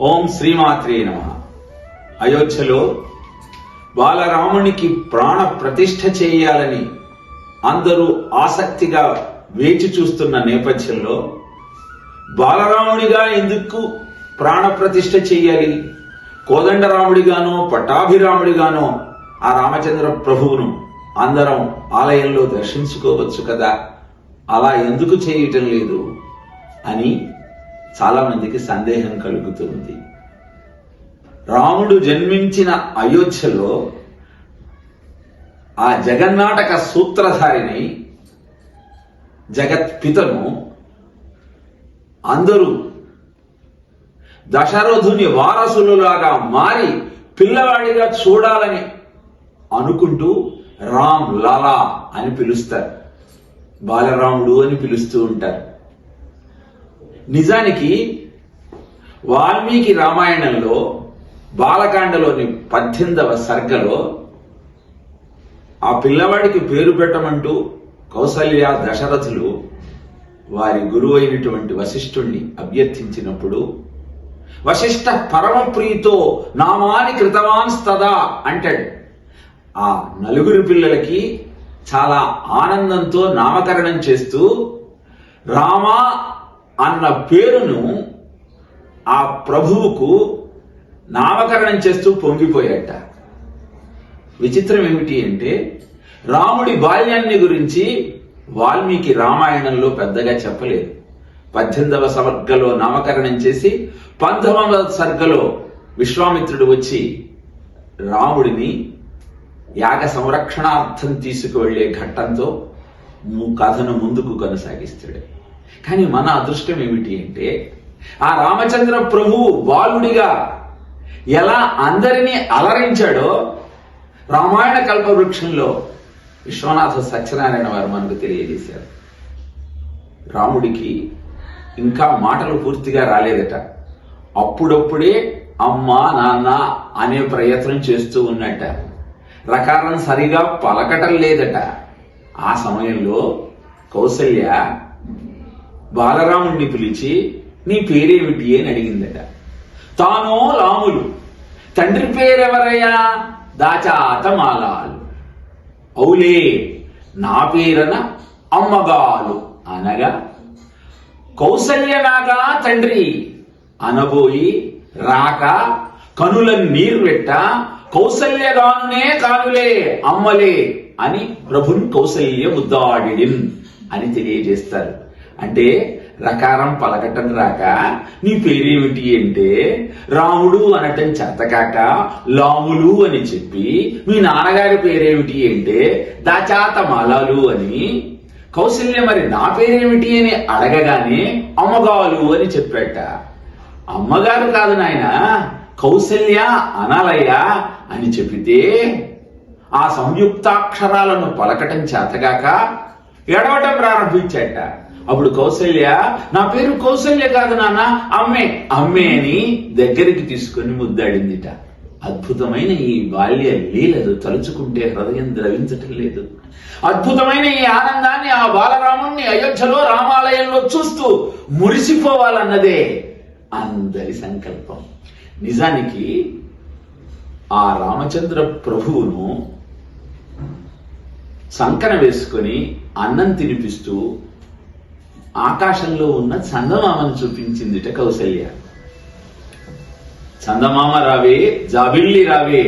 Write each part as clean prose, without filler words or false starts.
ఓం శ్రీమాత్రే నమః. అయోధ్యలో బాలరామునికి ప్రాణ ప్రతిష్ఠ చేయాలని అందరూ ఆసక్తిగా వేచి చూస్తున్న నేపథ్యంలో బాలరాముడిగా ఎందుకు ప్రాణ ప్రతిష్ఠ చేయాలి, కోదండరాముడిగానో పట్టాభిరాముడిగానో ఆ రామచంద్ర ప్రభువును అందరం ఆలయంలో దర్శించుకోవచ్చు కదా, అలా ఎందుకు చేయటం లేదు అని చాలా మందికి సందేహం కలుగుతుంది. రాముడు జన్మించిన అయోధ్యలో ఆ జగన్నాటక సూత్రధారిని జగత్పితను అందరూ దశరథుని వారసులులాగా మారి పిల్లవాడిగా చూడాలని అనుకుంటూ రామ్ లాలా అని పిలుస్తారు, బాలరాముడు అని పిలుస్తూ ఉంటారు. నిజానికి వాల్మీకి రామాయణంలో బాలకాండలోని 18వ సర్గలో ఆ పిల్లవాడికి పేరు పెట్టమంటూ కౌసల్య దశరథులు వారి గురువు అయినటువంటి వశిష్ఠుణ్ణి అభ్యర్థించినప్పుడు వశిష్ఠ పరమప్రీతో నామాని కృతవాన్ స్తదా అంటాడు. ఆ నలుగురు పిల్లలకి చాలా ఆనందంతో నామకరణం చేస్తూ రామా అన్న పేరును ఆ ప్రభువుకు నామకరణం చేస్తూ పొంగిపోయాట. విచిత్రం ఏమిటి అంటే రాముడి బాల్యాన్ని గురించి వాల్మీకి రామాయణంలో పెద్దగా చెప్పలేదు. 18వ సర్గలో నామకరణం చేసి 19వ సర్గలో విశ్వామిత్రుడు వచ్చి రాముడిని యాగ సంరక్షణార్థం తీసుకువెళ్లే ఘట్టంతో కథను ముందుకు కొనసాగిస్తాడు. కానీ మన అదృష్టం ఏమిటి అంటే ఆ రామచంద్ర ప్రభువు బాలుడిగా ఎలా అందరినీ అలరించాడో రామాయణ కల్పవృక్షంలో విశ్వనాథ సత్యనారాయణ వారు మనకు తెలియజేశారు. రాముడికి ఇంకా మాటలు పూర్తిగా రాలేదట. అప్పుడప్పుడే అమ్మా నాన్న అనే ప్రయత్నం చేస్తూ ఉన్నట్ట. రకారం సరిగా పలకటం లేదట. ఆ సమయంలో కౌసల్య బాలరాముడిని పిలిచి నీ పేరేమిటి అని అడిగిందట. తానో లాములు, తండ్రి పేరెవరయ్యా? దాచాతమాలాలు. అవులే, నా పేరన అమ్మగాలు అనగా కౌసల్యనాగా తండ్రి అనబోయి రాక కనుల నీరు పెట్ట కౌసల్యగానునే కానులే అమ్మలే అని ప్రభున్ కౌసల్య ముద్దాడిడిన్ అని తెలియజేస్తారు. అంటే రకారం పలకటం రాక నీ పేరేమిటి అంటే రాముడు అనటం చేతకాక లాములు అని చెప్పి మీ నాన్నగారి పేరేమిటి అంటే దాచాతమాలాలు అని కౌసల్య మరి నా పేరేమిటి అని అడగగానే అమ్మగాలు అని చెప్పాట. అమ్మగారు కాదు నాయన, కౌసల్య అనాలయ్యా అని చెప్పితే ఆ సంయుక్తాక్షరాలను పలకటం చేతగాక ఎడవటం ప్రారంభించాట. అప్పుడు కౌసల్య నా పేరు కౌసల్య కాదు నాన్న, అమ్మే అమ్మే అని దగ్గరికి తీసుకుని ముద్దాడిందిట. అద్భుతమైన ఈ బాల్య లీలలు తలుచుకుంటే హృదయం ద్రవించటం లేదు. అద్భుతమైన ఈ ఆనందాన్ని ఆ బాలరాముణ్ణి అయోధ్యలో రామాలయంలో చూస్తూ మురిసిపోవాలన్నదే అందరి సంకల్పం. నిజానికి ఆ రామచంద్ర ప్రభువును సంకన వేసుకొని అన్నం తినిపిస్తూ ఆకాశంలో ఉన్న చందమామను చూపించిందిట కౌసల్య. చందమామ రావే, జాబిల్లి రావే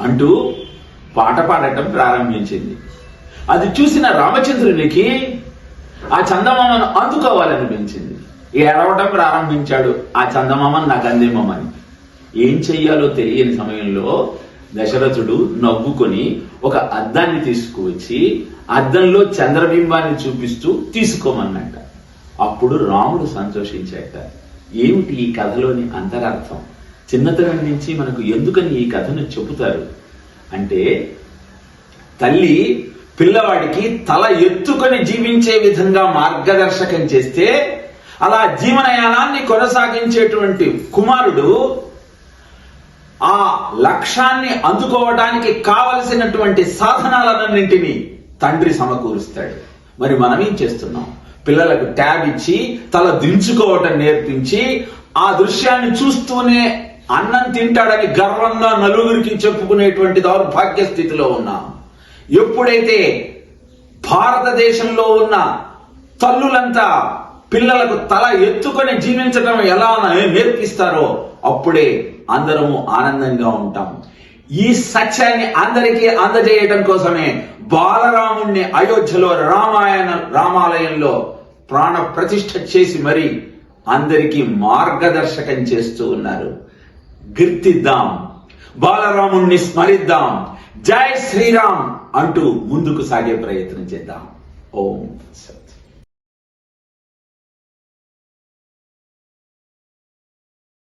అంటూ పాట పాడటం ప్రారంభించింది. అది చూసిన రామచంద్రునికి ఆ చందమామను అందుకోవాలనిపించింది. ఏడవటం ప్రారంభించాడు, ఆ చందమామను నాకు అందేమని. ఏం చెయ్యాలో తెలియని సమయంలో దశరథుడు నవ్వుకొని ఒక అద్దాన్ని తీసుకువచ్చి అద్దంలో చంద్రబింబాన్ని చూపిస్తూ తీసుకోమన్నట్ట. అప్పుడు రాముడు సంతోషించాట. ఏమిటి ఈ కథలోని అంతరార్థం? చిన్నతనం నుంచి మనకు ఎందుకని ఈ కథను చెబుతారు అంటే, తల్లి పిల్లవాడికి తల ఎత్తుకొని జీవించే విధంగా మార్గదర్శకం చేస్తే అలా జీవనయానాన్ని కొనసాగించేటువంటి కుమారుడు ఆ లక్ష్యాన్ని అందుకోవడానికి కావలసినటువంటి సాధనాలన్నింటినీ తండ్రి సమకూరుస్తాడు. మరి మనం ఏం చేస్తున్నాం? పిల్లలకు ట్యాబ్ ఇచ్చి తల దించుకోవటం నేర్పించి ఆ దృశ్యాన్ని చూస్తూనే అన్నం తింటాడని గర్వంగా నలుగురికి చెప్పుకునేటువంటి దౌర్భాగ్య స్థితిలో ఉన్నాం. ఎప్పుడైతే భారతదేశంలో ఉన్న తల్లులంతా పిల్లలకు తల ఎత్తుకొని జీవించడం ఎలా నేర్పిస్తారో అప్పుడే అందరము ఆనందంగా ఉంటాం. ఈ సత్యాన్ని అందరికీ అందజేయటం కోసమే బాలరాముణ్ణి అయోధ్యలో రామాలయంలో ప్రాణ ప్రతిష్ఠ చేసి మరి అందరికీ మార్గదర్శకం చేస్తూ ఉన్నారు. కీర్తిద్దాం, బాలరాముణ్ణి స్మరిద్దాం, జై శ్రీరామ్ అంటూ ముందుకు సాగే ప్రయత్నం చేద్దాం. ఓం